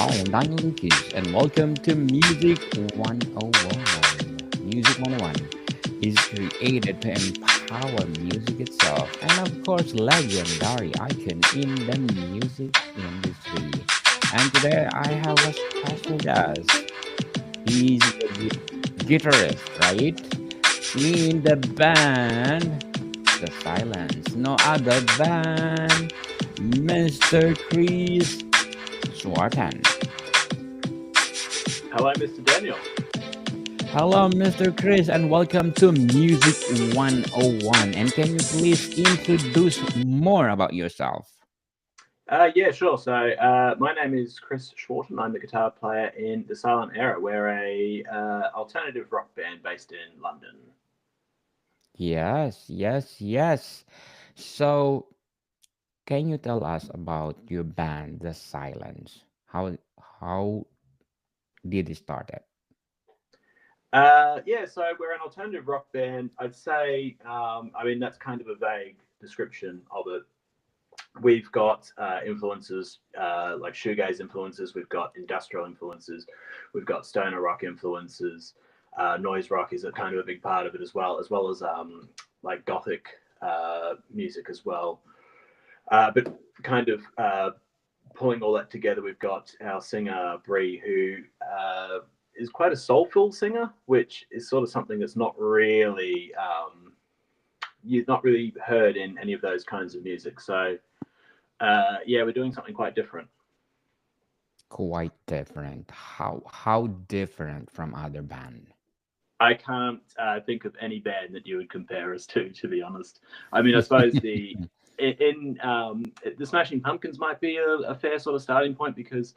Hi, I'm Daniel Lucas, and welcome to Music 101. Music 101 is created to empower music itself and, of course, legendary icon in the music industry. And today I have a special guest. He's the guitarist, right? In the band The Silence. No other than Mr. Chris Swartan. Hello, Mr. Daniel. Hello, Mr. Chris, and welcome to Music 101. And can you please introduce more about yourself? Yeah, sure. My name is Chris Schwarten. I'm the guitar player in The Silent Era. We're a alternative rock band based in London. Yes, yes, yes. So, can you tell us about your band, The Silence? How did it start? It? Yeah, so we're an alternative rock band. I'd say, I mean, that's kind of a vague description of it. We've got influences like shoegaze influences. We've got industrial influences. We've got stoner rock influences. Noise rock is a kind of a big part of it as well as like gothic music as well. But kind of pulling all that together, we've got our singer Bree, who is quite a soulful singer, which is sort of something that's not really you've not really heard in any of those kinds of music. So yeah, we're doing something quite different. Quite different. How different from other band? I can't think of any band that you would compare us to be honest. I mean, I suppose the Smashing Pumpkins might be a fair sort of starting point because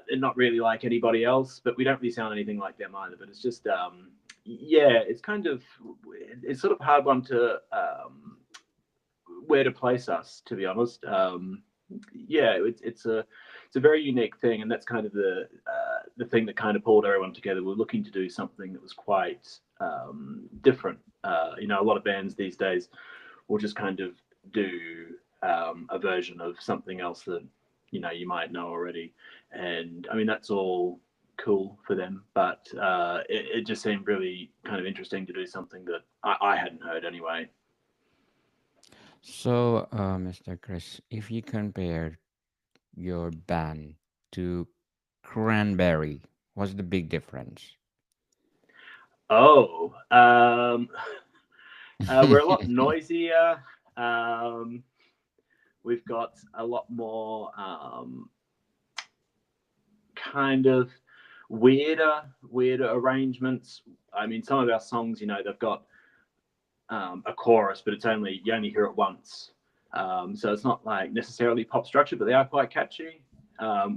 they're not really like anybody else, but we don't really sound anything like them either. But it's just, yeah, it's kind of, it's sort of a hard one to where to place us, to be honest. Yeah, it's a very unique thing, and that's kind of the thing that kind of pulled everyone together. We're looking to do something that was quite different. A lot of bands these days will just kind of do a version of something else that you might know already, and I mean that's all cool for them, but it just seemed really kind of interesting to do something that I hadn't heard anyway. So, Mr. Chris, if you compare your band to Cranberry, what's the big difference? Oh, we're a lot noisier. Um, we've got a lot more kind of weirder arrangements. I mean, some of our songs, they've got a chorus, but it's only you only hear it once. So it's not like necessarily pop structure, but they are quite catchy.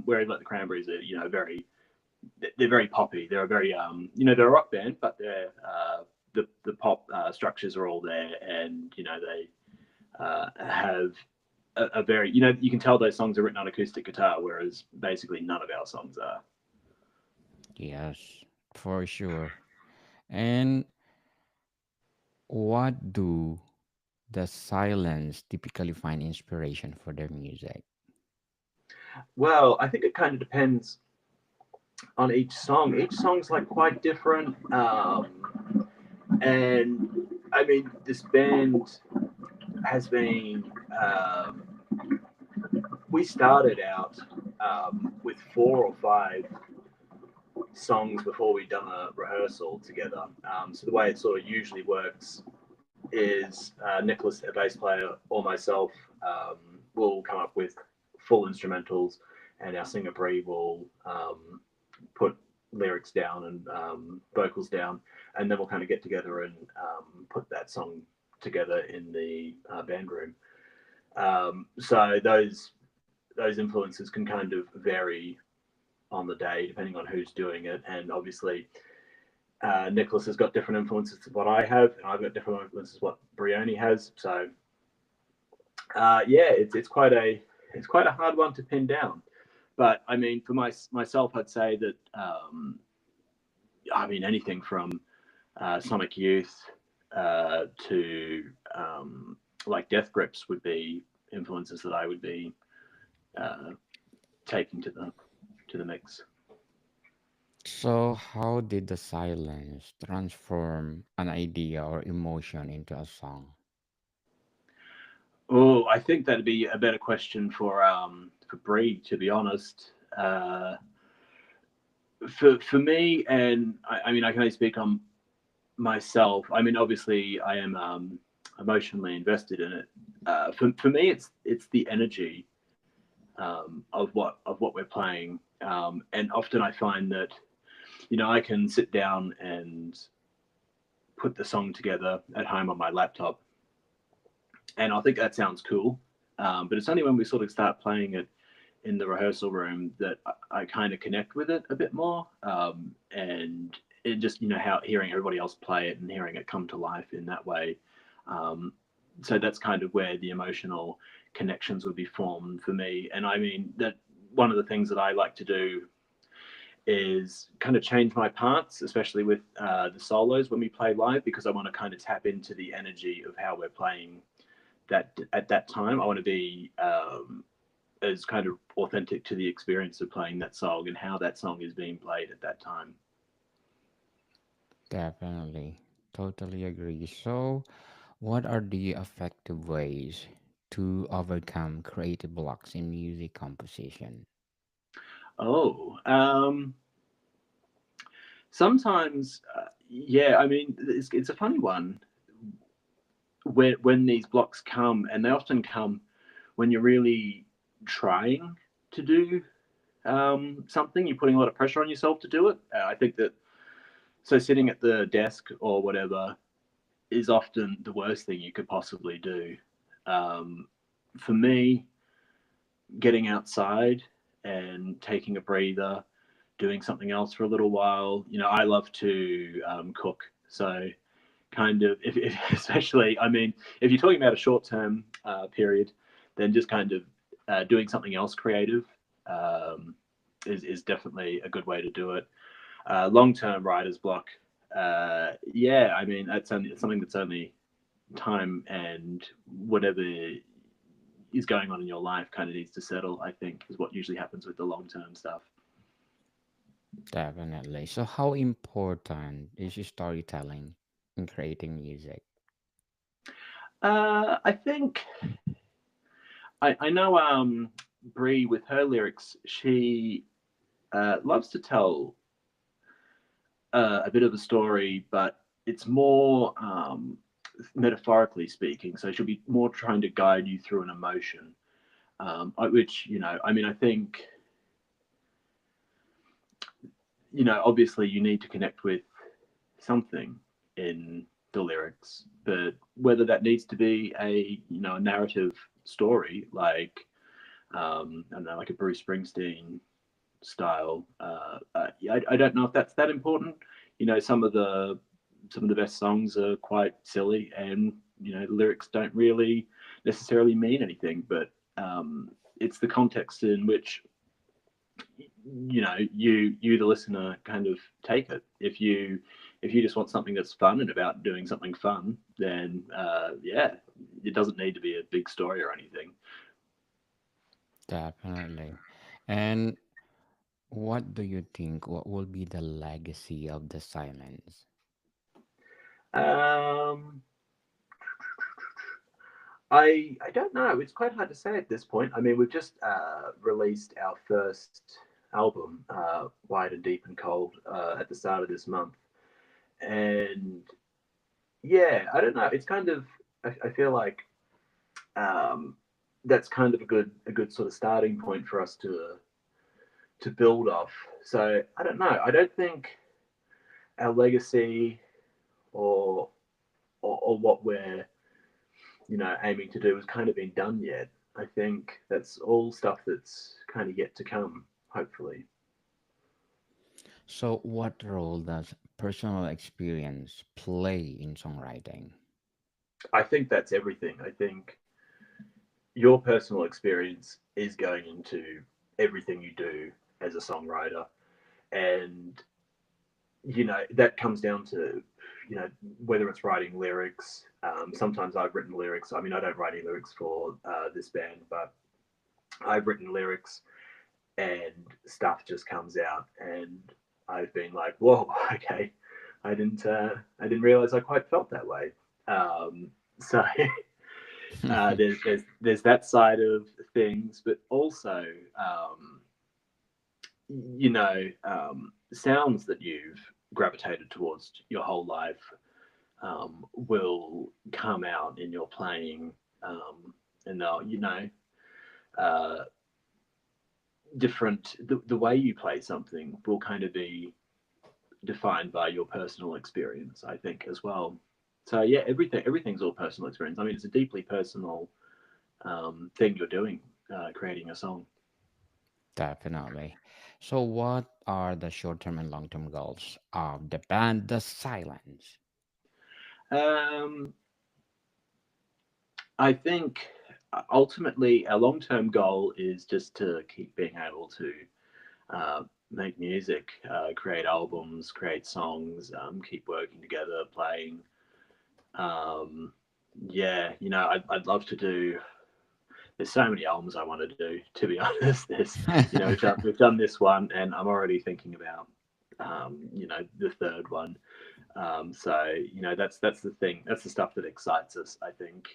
Whereas like the Cranberries are, they're very poppy. They're a very they're a rock band, but the pop structures are all there, and they have a very you can tell those songs are written on acoustic guitar, whereas basically none of our songs are. Yes, for sure. And what do the Silence typically find inspiration for their music? Well, I think it kind of depends on each song. Each song's like quite different, and I mean this band has been. We started out with 4 or 5 songs before we'd done a rehearsal together. So the way it sort of usually works is Nicholas, a bass player, or myself will come up with full instrumentals, and our singer Bree will put lyrics down and vocals down, and then we'll kind of get together and put that song together in the band room. So those influences can kind of vary on the day depending on who's doing it, and obviously Nicholas has got different influences to what I have, and I've got different influences what Brioni has. So yeah, it's quite a hard one to pin down. But I mean, for myself, I'd say that I mean anything from Sonic Youth to like Death Grips would be influences that I would be uh, taking to the mix. So, how did the silence transform an idea or emotion into a song? Oh, I think that'd be a better question for Bree, to be honest. For me, and I mean, I can only speak on myself. I mean, obviously, I am emotionally invested in it. For me, it's the energy of what we're playing, and often I find that I can sit down and put the song together at home on my laptop, and I think that sounds cool. But it's only when we sort of start playing it in the rehearsal room that I kind of connect with it a bit more, and it just how hearing everybody else play it and hearing it come to life in that way. Um, so that's kind of where the emotional connections would be formed for me. And I mean that one of the things that I like to do is kind of change my parts, especially with the solos when we play live, because I want to kind of tap into the energy of how we're playing that at that time. I want to be as kind of authentic to the experience of playing that song and how that song is being played at that time. Definitely. Totally agree. So, what are the effective ways to overcome creative blocks in music composition? Oh, sometimes, yeah. I mean, it's a funny one when these blocks come, and they often come when you're really trying to do something. You're putting a lot of pressure on yourself to do it. I think that so sitting at the desk or whatever is often the worst thing you could possibly do. Um, for me, getting outside and taking a breather, doing something else for a little while. I love to cook, so kind of, if especially, I mean, if you're talking about a short-term period, then just kind of doing something else creative um, is definitely a good way to do it. Long-term writer's block, yeah, I mean, that's only it's something that's only time and whatever is going on in your life kind of needs to settle. I think is what usually happens with the long-term stuff. Definitely. So, how important is storytelling in creating music? I think I know Brie with her lyrics. She loves to tell a bit of a story, but it's more metaphorically speaking. So she'll be more trying to guide you through an emotion, which I mean, I think obviously you need to connect with something in the lyrics, but whether that needs to be a narrative story like I don't know, like a Bruce Springsteen style. I don't know if that's that important. Some of the best songs are quite silly, and the lyrics don't really necessarily mean anything, but it's the context in which you the listener kind of take it. If you just want something that's fun and about doing something fun, then yeah, it doesn't need to be a big story or anything. Definitely. And what do you think? What will be the legacy of the silence? um I don't know. It's quite hard to say at this point. I mean, we've just released our first album, Wide and Deep and Cold, at the start of this month, and yeah, I don't know. It's kind of I feel like um, that's kind of a good sort of starting point for us to build off. So I don't know. I don't think our legacy or or what we're aiming to do has kind of been done yet. I think that's all stuff that's kind of yet to come, hopefully. So, what role does personal experience play in songwriting? I think that's everything. I think your personal experience is going into everything you do as a songwriter. And, that comes down to, whether it's writing lyrics. Sometimes I've written lyrics. I mean, I don't write any lyrics for this band, but I've written lyrics and stuff just comes out, and I've been like, whoa, okay, I didn't realize I quite felt that way. So there's that side of things, but also sounds that you've gravitated towards your whole life will come out in your playing, and they'll uh, the way you play something will kind of be defined by your personal experience, I think, as well. So yeah, everything's all personal experience. I mean, it's a deeply personal thing you're doing, creating a song. Definitely. So, what are the short term and long term goals of the band The Silence? Um, I think ultimately our long term goal is just to keep being able to make music, create albums, create songs, keep working together, playing. Um, yeah, I'd love to do. There's so many albums I want to do. To be honest, we've done this one, and I'm already thinking about the third one. So that's the thing. That's the stuff that excites us. I think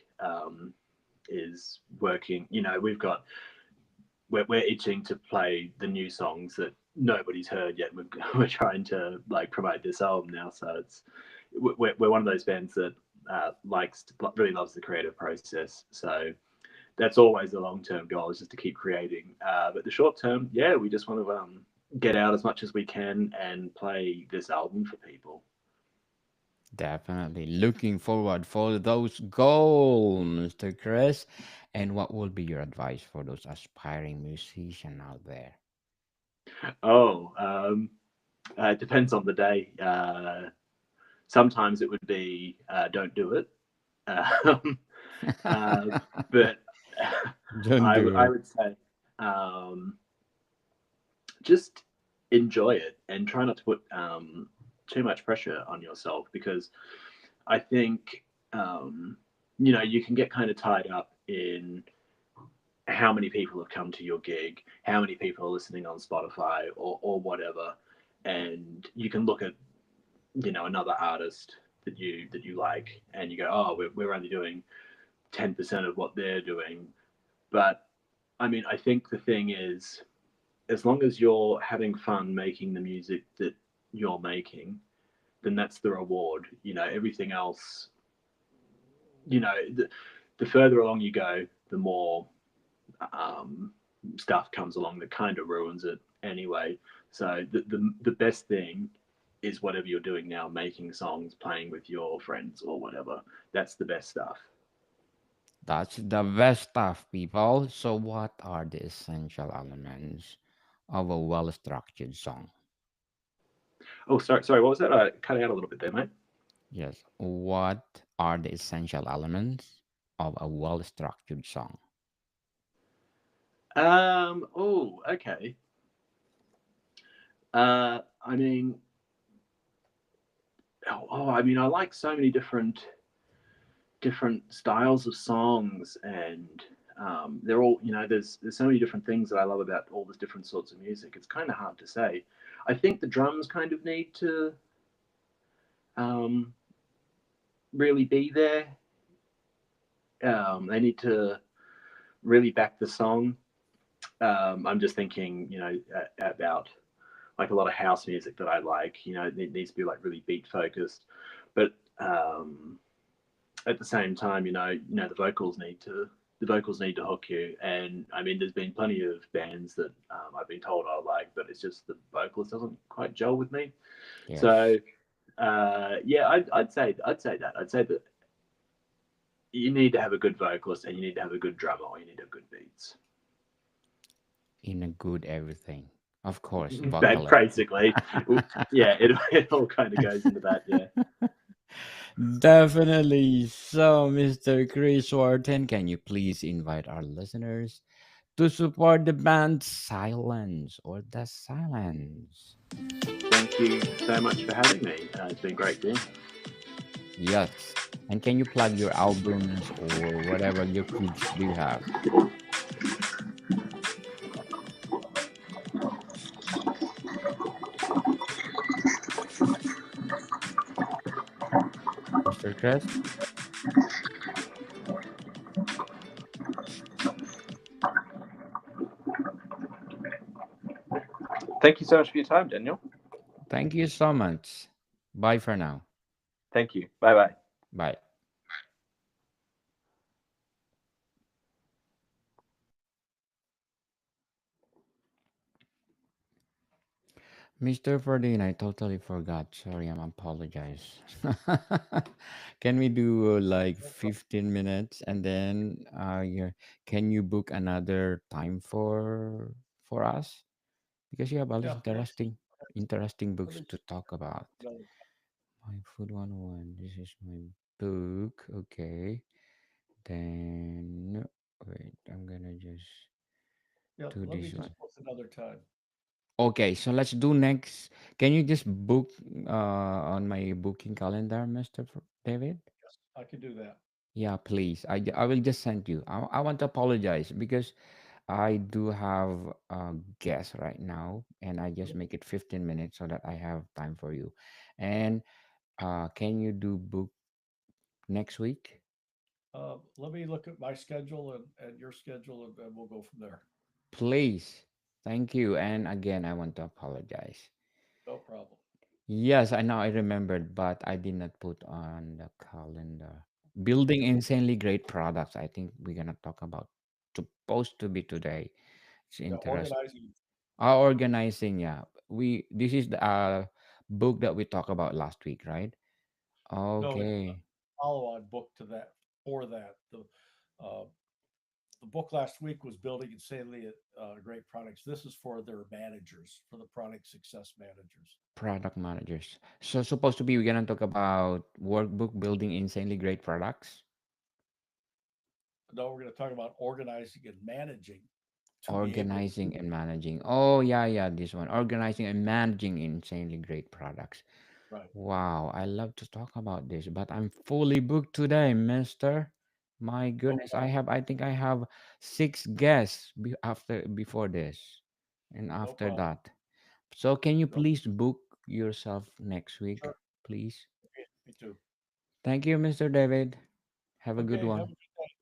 is working. We're itching to play the new songs that nobody's heard yet. We're trying to like promote this album now, so we're one of those bands that really loves the creative process. So that's always the long term goal, is just to keep creating. But the short term, yeah, we just want to get out as much as we can and play this album for people. Definitely looking forward for those goals, Mr. Chris. And what would be your advice for those aspiring musicians out there? Oh, it depends on the day. Sometimes it would be don't do it. Um, uh, but Don't do I it. would say um, just enjoy it and try not to put too much pressure on yourself, because I think you can get kind of tied up in how many people have come to your gig, how many people are listening on Spotify or whatever, and you can look at another artist that you like, and you go, oh, we're only doing 10% of what they're doing. But I mean, I think the thing is, as long as you're having fun making the music that you're making, then that's the reward. Everything else, the further along you go, the more um, stuff comes along that kind of ruins it anyway. So the best thing is whatever you're doing now, making songs, playing with your friends or whatever. That's the best stuff. That's the best stuff, people. So, what are the essential elements of a well structured song? Oh, sorry. What was that? I cut out a little bit there, mate. Yes. What are the essential elements of a well structured song? Oh, okay. I mean, I mean, I like so many different styles of songs, and they're all there's so many different things that I love about all the different sorts of music. It's kind of hard to say. I think the drums kind of need to um, really be there. They need to really back the song. I'm just thinking, about like a lot of house music that I like. It needs to be like really beat focused, but at the same time, the vocals need to hook you. And I mean, there's been plenty of bands that I've been told I like, but it's just the vocalist doesn't quite gel with me. Yes. So yeah, I'd say that. I'd say that you need to have a good vocalist, and you need to have a good drummer, or you need to have good beats. In a good everything. Of course, But vocalist. basically, yeah, it all kind of goes into that. Yeah. Definitely. So, Mr. Chris Wharton, can you please invite our listeners to support the band Silence or The Silence? Thank you so much for having me. It's been great being here. Yes. And can you plug your albums or whatever your kids do have? Chris? Thank you so much for your time, Daniel. Thank you so much. Bye for now. Thank you. Bye bye. Bye. Mr. Ferdinand, I totally forgot. Sorry, I'm apologize. Can we do like No problem. 15 minutes and then can you book another time for us? Because you have all these Yeah, interesting let books me to talk about. another. My Food 101. This is my book. Okay. Then wait, I'm gonna just Yeah, do let me this one. just book another time. Okay, so let's do next. Can you just book on my booking calendar, David? Yes, I can do that. Yeah, please. I will just send you. I want to apologize because I do have a guest right now, and I just Mhm. make it 15 minutes so that I have time for you. And can you do book next week? Let me look at my schedule and your schedule, and we'll go from there. Please. Thank you. And again, I want to apologize. No problem. Yes, I know I remembered, but I did not put on the calendar. Building insanely great products. I think we're gonna talk about supposed to be today. It's Yeah, interesting. organizing. Our organizing, yeah. This is the book that we talked about last week, right? No, it's Okay. a follow-on book to that. For that, uh, the book last week was building insanely great products. This is for their managers, for the product success managers. Product managers. So supposed to be we're gonna talk about workbook building insanely great products. No, we're going to talk about organizing and managing to be able to do Organizing and managing. Oh yeah, yeah, this one. Organizing and managing insanely great products. right. Wow, I love to talk about this, but I'm fully booked today, mister. My No goodness, problem. I think I have six guests before this and No after problem. that. So can you No, please book yourself next week, sure. please? Me too. Thank you, Mr. David. Have a good Okay. Have one. a good day.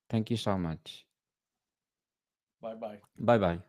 Thank you so much. Bye bye. Bye bye.